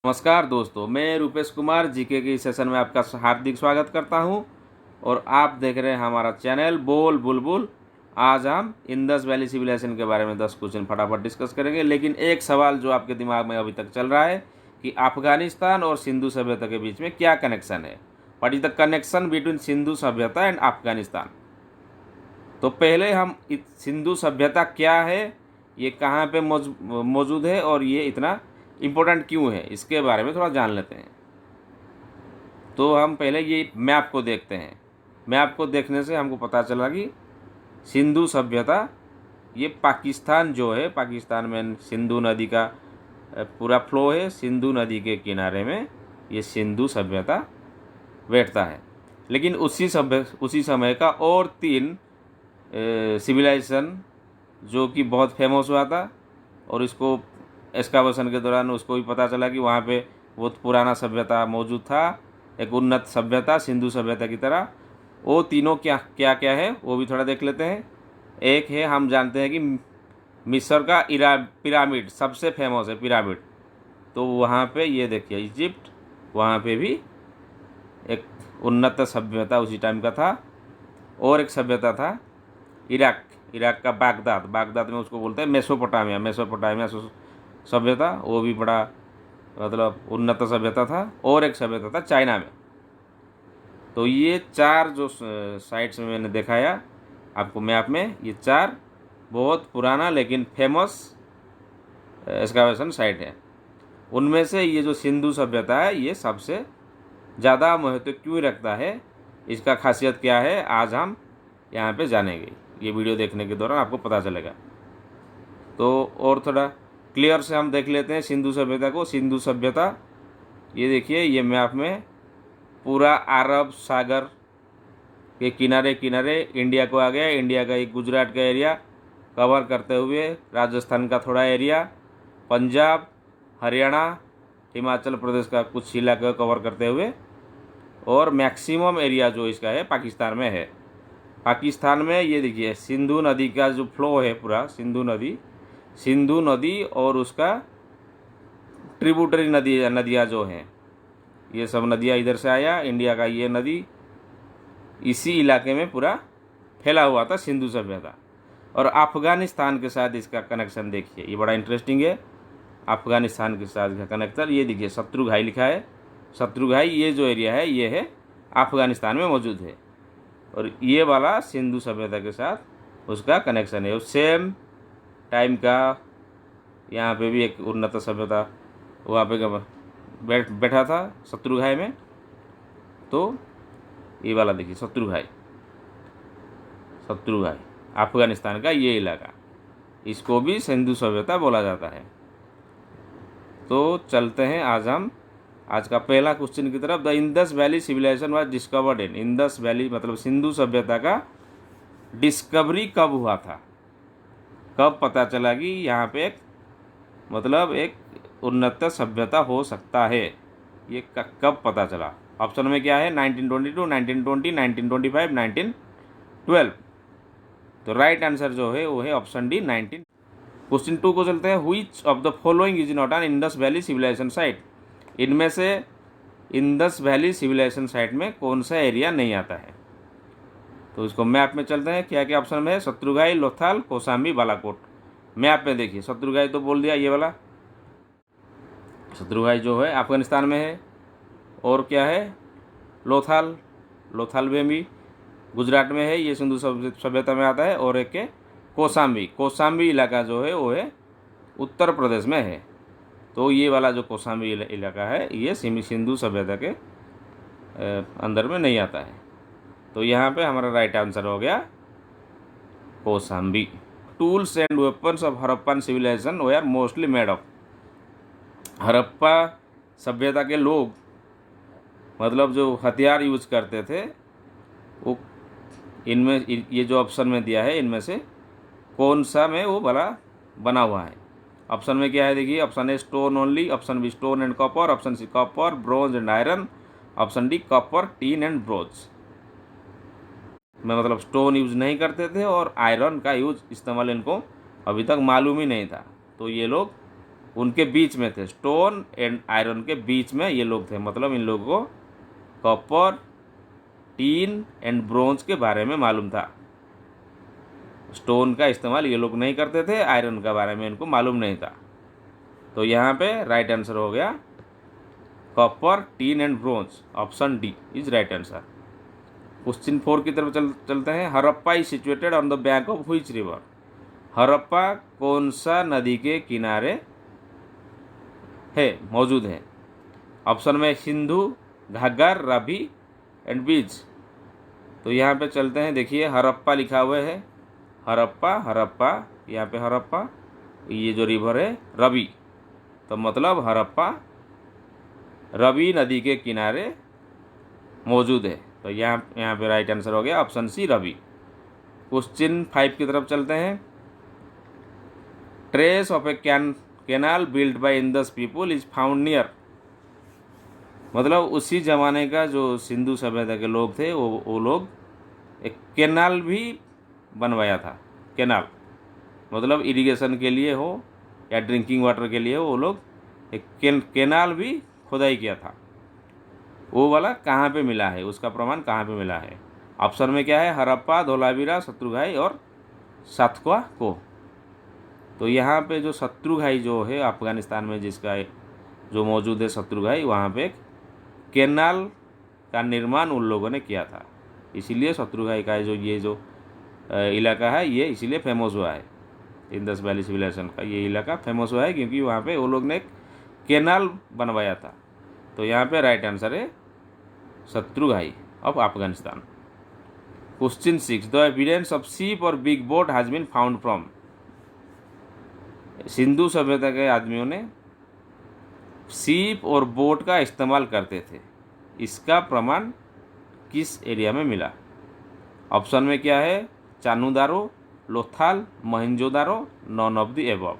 नमस्कार दोस्तों, मैं रूपेश कुमार जीके के इस सेशन में आपका हार्दिक स्वागत करता हूं और आप देख रहे हैं हमारा चैनल बोल बुलबुल। आज हम इंडस वैली सिविलाइजेशन के बारे में 10 क्वेश्चन फटाफट डिस्कस करेंगे, लेकिन एक सवाल जो आपके दिमाग में अभी तक चल रहा है कि अफगानिस्तान और सिंधु सभ्यता के बीच में क्या कनेक्शन है। What is the connection between Sindhu सभ्यता एंड अफगानिस्तान। तो पहले हम सिंधु सभ्यता क्या है, ये कहाँ पे मौजूद है और ये इतना इम्पोर्टेंट क्यों है, इसके बारे में थोड़ा जान लेते हैं। तो हम पहले ये मैप को देखते हैं। मैप को देखने से हमको पता चला कि सिंधु सभ्यता ये पाकिस्तान जो है, पाकिस्तान में सिंधु नदी का पूरा फ्लो है। सिंधु नदी के किनारे में ये सिंधु सभ्यता बैठता है। लेकिन उसी समय का और 3 सिविलाइजेशन जो कि बहुत फेमस हुआ था और इसको एक्सकावेशन के दौरान उसको भी पता चला कि वहाँ पे बहुत पुराना सभ्यता मौजूद था, एक उन्नत सभ्यता सिंधु सभ्यता की तरह। वो तीनों क्या क्या क्या है वो भी थोड़ा देख लेते हैं। एक है, हम जानते हैं कि मिस्र का पिरामिड सबसे फेमस है, पिरामिड। तो वहाँ पे ये देखिए इजिप्ट, वहाँ पे भी एक उन्नत सभ्यता उसी टाइम का था। और एक सभ्यता था इराक का बागदाद में उसको बोलते हैं मेसोपोटामिया सभ्यता, वो भी बड़ा मतलब उन्नत सभ्यता था। और एक सभ्यता था चाइना में। तो ये 4 जो साइट्स में मैंने दिखाया आपको मैप में, ये 4 बहुत पुराना लेकिन फेमस एक्सकावेशन साइट है। उनमें से ये जो सिंधु सभ्यता है ये सबसे ज़्यादा महत्व क्यों रखता है, इसका खासियत क्या है, आज हम यहाँ पे जानेंगे। ये वीडियो देखने के दौरान आपको पता चलेगा। तो और थोड़ा क्लियर से हम देख लेते हैं सिंधु सभ्यता को। सिंधु सभ्यता ये देखिए, ये मैप में पूरा अरब सागर के किनारे किनारे इंडिया को आ गया। इंडिया का एक गुजरात का एरिया कवर करते हुए राजस्थान का थोड़ा एरिया, पंजाब, हरियाणा, हिमाचल प्रदेश का कुछ इलाका कवर करते हुए, और मैक्सिमम एरिया जो इसका है पाकिस्तान में है। पाकिस्तान में ये देखिए सिंधु नदी का जो फ्लो है पूरा, सिंधु नदी और उसका ट्रिब्यूटरी नदियाँ जो हैं, ये सब नदियाँ इधर से आया। इंडिया का ये नदी इसी इलाके में पूरा फैला हुआ था सिंधु सभ्यता। और अफ़गानिस्तान के साथ इसका कनेक्शन देखिए, ये बड़ा इंटरेस्टिंग है। अफ़गानिस्तान के साथ इसका कनेक्शन ये देखिए, शत्रुघाई लिखा है। शत्रुघाई ये जो एरिया है ये है अफ़गानिस्तान में मौजूद है। और ये वाला सिंधु सभ्यता के साथ उसका कनेक्शन है। उस सेम टाइम का यहाँ पे भी एक उन्नत सभ्यता वहाँ पे बैठा था शत्रुघाई में। तो ये वाला देखिए शत्रुघाई अफ़गानिस्तान का ये इलाका, इसको भी सिंधु सभ्यता बोला जाता है। तो चलते हैं आज का पहला क्वेश्चन की तरफ। The Indus Valley civilisation was discovered in. Indus Valley मतलब सिंधु सभ्यता का डिस्कवरी कब हुआ था, कब पता चला कि यहाँ पे एक उन्नत सभ्यता हो सकता है, ये कब पता चला। ऑप्शन में क्या है, 1922, 1920, 1925, 1912। तो राइट आंसर जो है वो है ऑप्शन डी, 19। क्वेश्चन 2 को चलते हैं। Which of the following is not an Indus Valley civilisation site. इनमें से इंडस वैली सिविलाइजेशन साइट में कौन सा एरिया नहीं आता है। तो इसको मैप में चलते हैं, क्या क्या ऑप्शन में है, शत्रुघाई, लोथाल, कौशाम्बी, बालाकोट। मैप में देखिए शत्रुघाई तो बोल दिया, ये वाला शत्रुघाई जो है अफगानिस्तान में है। और क्या है, लोथाल में भी गुजरात में है, ये सिंधु सभ्यता में आता है। और एक है कौशाम्बी इलाका जो है वो है उत्तर प्रदेश में है। तो ये वाला जो कौशाम्बी इलाका है ये सिंधु सभ्यता के अंदर में नहीं आता है। तो यहाँ पे हमारा राइट आंसर हो गया Kaushambi. Tools and weapons of Harappan civilisation they are mostly made of. Harappa सभ्यता के लोग मतलब जो हथियार यूज करते थे वो इनमें ये जो ऑप्शन में दिया है इनमें से कौन सा में वो वाला बना हुआ है। ऑप्शन में क्या है देखिए, option A stone only, option B stone and copper, option C copper, bronze and iron, option D copper, tin and bronze. में मतलब स्टोन यूज नहीं करते थे और आयरन का यूज इस्तेमाल इनको अभी तक मालूम ही नहीं था। तो ये लोग उनके बीच में थे, स्टोन एंड आयरन के बीच में ये लोग थे, मतलब इन लोगों को कॉपर, टीन एंड ब्रोंज के बारे में मालूम था। स्टोन का इस्तेमाल ये लोग नहीं करते थे, आयरन के बारे में इनको मालूम नहीं था। तो यहाँ पे राइट आंसर हो गया copper, tin and bronze, option D is right answer. Question 4 की तरफ चलते हैं। Harappa is situated on the bank of which river? Harappa कौन सा नदी के किनारे है, मौजूद है? ऑप्शन में सिंधु, घाघर, रावी एंड बीज। तो यहाँ पे चलते हैं, देखिए हड़प्पा लिखा हुआ है, हड़प्पा यहाँ पे हड़प्पा, ये जो रिवर है रवि, तो मतलब हड़प्पा रवि नदी के किनारे मौजूद है। तो यहाँ पे राइट आंसर हो गया ऑप्शन सी रवि। क्वेश्चन 5 की तरफ चलते हैं। Trace of A canal build by Indus people is found near. मतलब उसी जमाने का जो सिंधु सभ्यता के लोग थे, वो लोग एक कैनाल भी बनवाया था। कैनाल मतलब इरिगेशन के लिए हो या ड्रिंकिंग वाटर के लिए हो, वो लोग एक कैनाल भी खुदाई किया था। वो वाला कहाँ पे मिला है, उसका प्रमाण कहाँ पे मिला है? ऑप्शन में क्या है? हड़प्पा, धोलावीरा, शत्रुघाई और सातवा को। तो यहाँ पे जो शत्रुघाई जो है अफगानिस्तान में, जिसका जो मौजूद है शत्रुघाई, वहाँ पे कैनाल का निर्माण उन लोगों ने किया था। इसीलिए शत्रुघाई का ये जो इलाका है, ये इसीलिए फेमस हुआ है। इंदस वैली सिविलाइजेशन का ये इलाका फेमस हुआ है क्योंकि वहाँ पे वो लोग ने एक कैनाल बनवाया था। तो यहाँ पे राइट आंसर है Shortughai of Afghanistan. Question 6, the evidence of ship और big boat has been found from. Sindhu सभ्यता के आदमियों ने शिप और बोट का इस्तेमाल करते थे, इसका प्रमाण किस एरिया में मिला? ऑप्शन में क्या है? Chanhudaro, Lothal, Mohenjodaro, none of the above.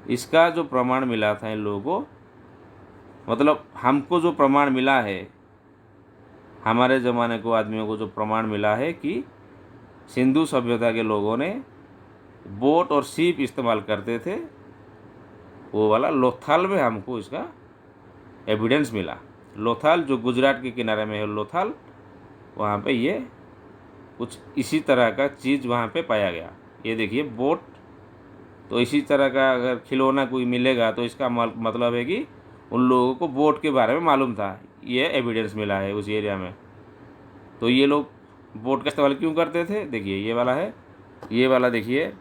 इसका जो प्रमाण मिला था इन लोगों को, मतलब हमको जो प्रमाण मिला है, हमारे ज़माने को आदमियों को जो प्रमाण मिला है कि सिंधु सभ्यता के लोगों ने बोट और शिप इस्तेमाल करते थे, वो वाला लोथाल में हमको इसका एविडेंस मिला। लोथाल जो गुजरात के किनारे में है, लोथाल, वहाँ पे ये कुछ इसी तरह का चीज़ वहाँ पे पाया गया। ये देखिए बोट, तो इसी तरह का अगर खिलौना कोई मिलेगा तो इसका मतलब है कि उन लोगों को बोट के बारे में मालूम था, ये एविडेंस मिला है उस एरिया में। तो ये लोग बोट का इस्तेमाल क्यों करते थे? देखिए ये वाला है, ये वाला देखिए,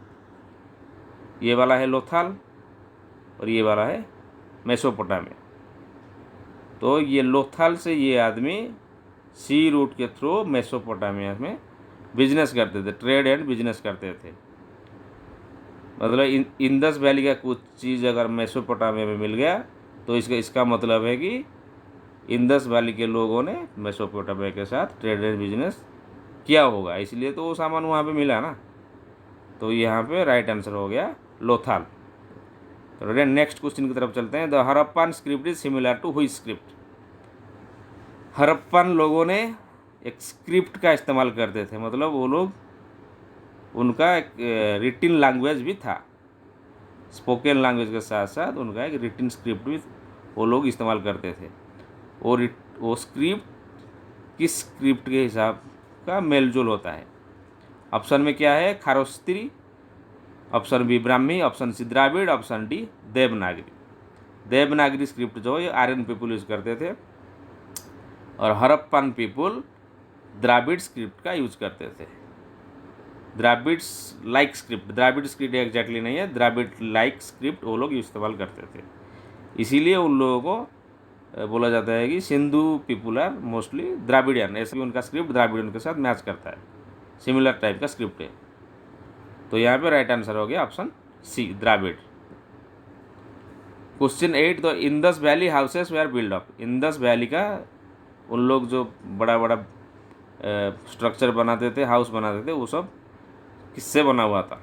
ये वाला है लोथाल और ये वाला है मेसोपोटामिया। तो ये लोथाल से ये आदमी सी रूट के थ्रू मेसोपोटामिया में बिजनेस करते थे, ट्रेड एंड बिजनेस करते थे। मतलब इंदस वैली का कुछ चीज़ अगर मेसोपोटामिया में मिल गया तो इसका मतलब है कि इंदस वैली के लोगों ने मेसोपोटामिया के साथ ट्रेड एंड बिजनेस किया होगा, इसलिए तो वो सामान वहाँ पे मिला ना। तो यहाँ पे राइट आंसर हो गया लोथाल। तो नेक्स्ट क्वेश्चन की तरफ चलते हैं। The Harappan script is similar to which script? Harappan लोगों ने एक स्क्रिप्ट का इस्तेमाल करते थे, मतलब वो लोग, उनका एक रिटिन लैंग्वेज भी था, स्पोकन लैंग्वेज के साथ साथ उनका एक रिटिन स्क्रिप्ट भी वो लोग इस्तेमाल करते थे। वो स्क्रिप्ट किस स्क्रिप्ट के हिसाब का मेलजोल होता है? ऑप्शन में क्या है? Kharosthi, option B Brahmi, option C Dravid, option D Devanagari. Devanagari script जो ये आर्यन पीपुल यूज़ करते थे और हड़प्पन पीपुल द्राविड़ स्क्रिप्ट का यूज करते थे। Dravids like script, Dravid script exactly नहीं है, द्राविड़ लाइक स्क्रिप्ट वो लोग इस्तेमाल करते थे। इसीलिए उन लोगों को बोला जाता है कि Sindhu people are mostly Dravidian, ऐसे उनका स्क्रिप्ट द्राविडियन के साथ मैच करता है, सिमिलर टाइप का स्क्रिप्ट है। तो यहाँ पे राइट आंसर हो गया option C Dravid. Question 8, the Indus Valley houses were build up. Indus Valley का उन लोग जो बड़ा बड़ा स्ट्रक्चर बनाते थे, हाउस बनाते थे, वो सब किससे बना हुआ था?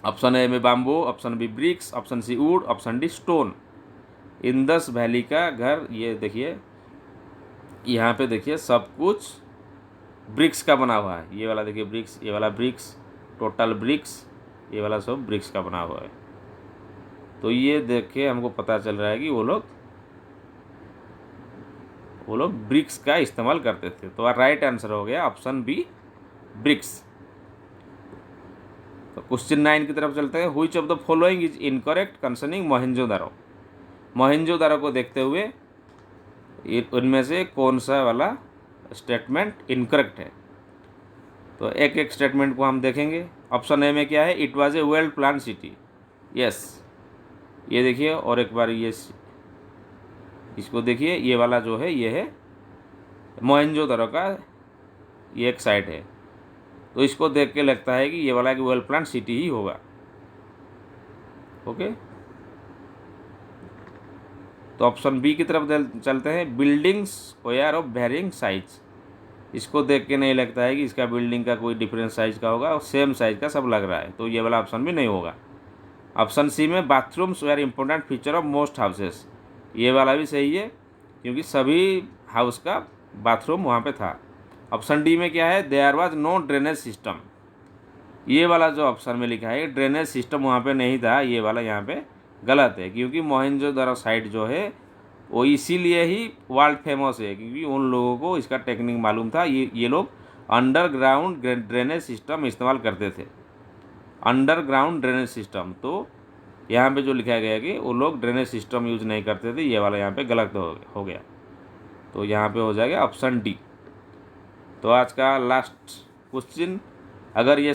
ऑप्शन ए में bamboo, option B bricks, option C wood, option D stone. Indus Valley का घर ये देखिए, यहाँ पे देखिए सब कुछ ब्रिक्स का बना हुआ है। ये वाला देखिए ब्रिक्स, ये वाला ब्रिक्स, टोटल ब्रिक्स, ये वाला सब ब्रिक्स का बना हुआ है। तो ये देख के हमको पता चल रहा है कि वो लोग ब्रिक्स का इस्तेमाल करते थे। तो राइट आंसर हो गया ऑप्शन बी, ब्रिक्स। तो क्वेश्चन 9 की तरफ चलते हैं। Which of the following is incorrect concerning Mohenjodaro. Mohenjodaro को देखते हुए उनमें से कौन सा वाला स्टेटमेंट इनकरेक्ट है। तो एक एक स्टेटमेंट को हम देखेंगे। ऑप्शन ए में क्या है, it was a well plan city. Yes, ये देखिए, और एक बार ये इसको देखिए, ये वाला जो है ये है मोहनजोदारो का ये एक साइट है। तो इसको देख के लगता है कि ये वाला एक वेल प्लान सिटी ही होगा। ओके, तो ऑप्शन बी की तरफ चलते हैं। Buildings square of varying size. इसको देख के नहीं लगता है कि इसका बिल्डिंग का कोई डिफरेंट साइज का होगा और सेम साइज का सब लग रहा है, तो ये वाला ऑप्शन भी नहीं होगा। ऑप्शन सी में bathrooms were important feature of most houses. ये वाला भी सही है क्योंकि सभी हाउस का बाथरूम वहाँ पे था। ऑप्शन डी में क्या है, there was no drainage system. ये वाला जो ऑप्शन में लिखा है ड्रेनेज सिस्टम वहाँ पे नहीं था, ये वाला यहाँ पे गलत है क्योंकि मोहनजोदारो साइट जो है वो इसीलिए ही वर्ल्ड फेमस है क्योंकि उन लोगों को इसका टेक्निक मालूम था। ये लोग अंडरग्राउंड ड्रेनेज सिस्टम इस्तेमाल करते थे, अंडरग्राउंड ड्रेनेज सिस्टम। तो यहाँ पे जो लिखा गया कि वो लोग ड्रेनेज सिस्टम यूज नहीं करते थे, ये वाला यहाँ पे गलत हो गया। तो यहाँ पे हो जाएगा ऑप्शन डी। तो आज का लास्ट क्वेश्चन, अगर ये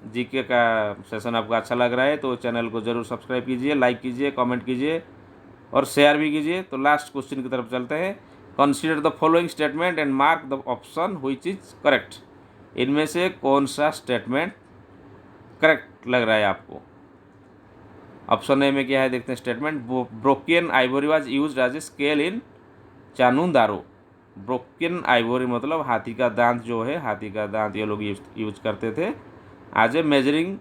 जीके का सेशन आपको अच्छा लग रहा है तो चैनल को ज़रूर सब्सक्राइब कीजिए, लाइक कीजिए, कमेंट कीजिए और शेयर भी कीजिए। तो लास्ट क्वेश्चन की तरफ चलते हैं। Consider the following statement and mark the option which is correct. इनमें से कौन सा स्टेटमेंट करेक्ट लग रहा है आपको। ऑप्शन ए में क्या है देखते हैं statement, broken ivory was used as a scale in Chanhudaro. Broken ivory मतलब हाथी का दांत जो है, हाथी का दांत ये लोग यूज करते थे as a measuring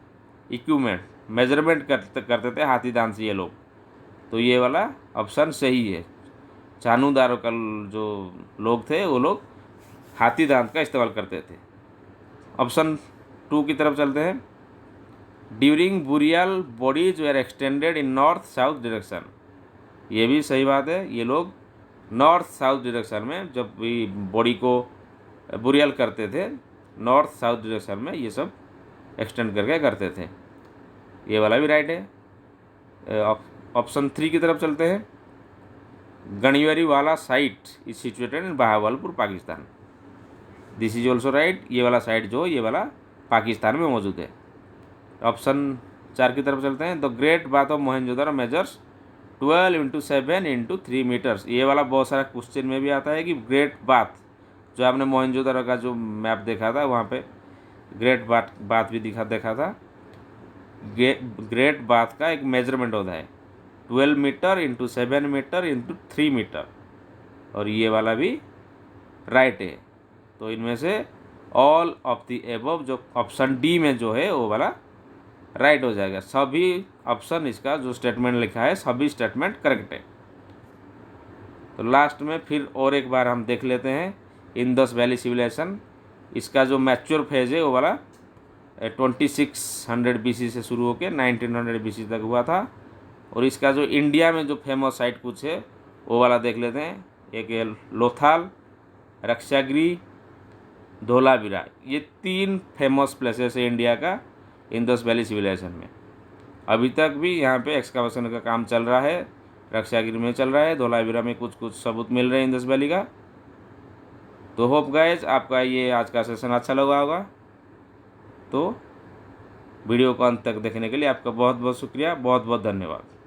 equipment, measurement करते थे हाथी दांत से ये लोग। तो ये वाला ऑप्शन सही है। चानुदारो का जो लोग थे वो लोग हाथी दांत का इस्तेमाल करते थे। ऑप्शन 2 की तरफ चलते हैं। During burial bodies were extended in north south direction. ये भी सही बात है, ये लोग नॉर्थ साउथ डायरेक्शन में जब भी बॉडी को बुरियल करते थे नॉर्थ साउथ डायरेक्शन में ये सब एक्सटेंड करके करते थे। ये वाला भी राइट है। ऑप्शन 3 की तरफ चलते हैं। गणियरी वाला site is situated in Bahawalpur Pakistan. This is also right. ये वाला साइट जो ये वाला पाकिस्तान में मौजूद है। ऑप्शन 4 की तरफ चलते हैं। The Great Bath of Mohenjodaro measures 12x7x3 metres. ये वाला बहुत सारा क्वेश्चन में भी आता है कि ग्रेट बाथ जो आपने मोहनजोदारो का जो मैप देखा था वहाँ पे ग्रेट बाथ भी देखा था। ग्रेट बाथ का एक मेजरमेंट होता है 12 meter into 7 meter into 3 meter, और ये वाला भी राइट है। तो इनमें से ऑल ऑफ द एबव जो ऑप्शन डी में जो है वो वाला राइट हो जाएगा। सभी ऑप्शन इसका जो स्टेटमेंट लिखा है सभी स्टेटमेंट करेक्ट है। तो लास्ट में फिर और एक बार हम देख लेते हैं इंदस वैली सिविलाइजेशन। इसका जो मैच्योर फेज है वो वाला 2600 BC से शुरू होकर 1900 BC तक हुआ था। और इसका जो इंडिया में जो फेमस साइट कुछ है वो वाला देख लेते हैं। एक है लोथाल, रक्षागिरी, धोलावीरा। ये 3 फेमस प्लेसेस है इंडिया का इंदस वैली सिविलाइजेशन में। अभी तक भी यहाँ पे एक्सकावेशन का काम चल रहा है, रक्षागिरी में चल रहा है, धोलावीरा में कुछ कुछ सबूत मिल रहे हैं इंदस वैली का। तो होप गाइज आपका ये आज का सेशन अच्छा लगा होगा। तो वीडियो को अंत तक देखने के लिए आपका बहुत बहुत शुक्रिया, बहुत बहुत धन्यवाद।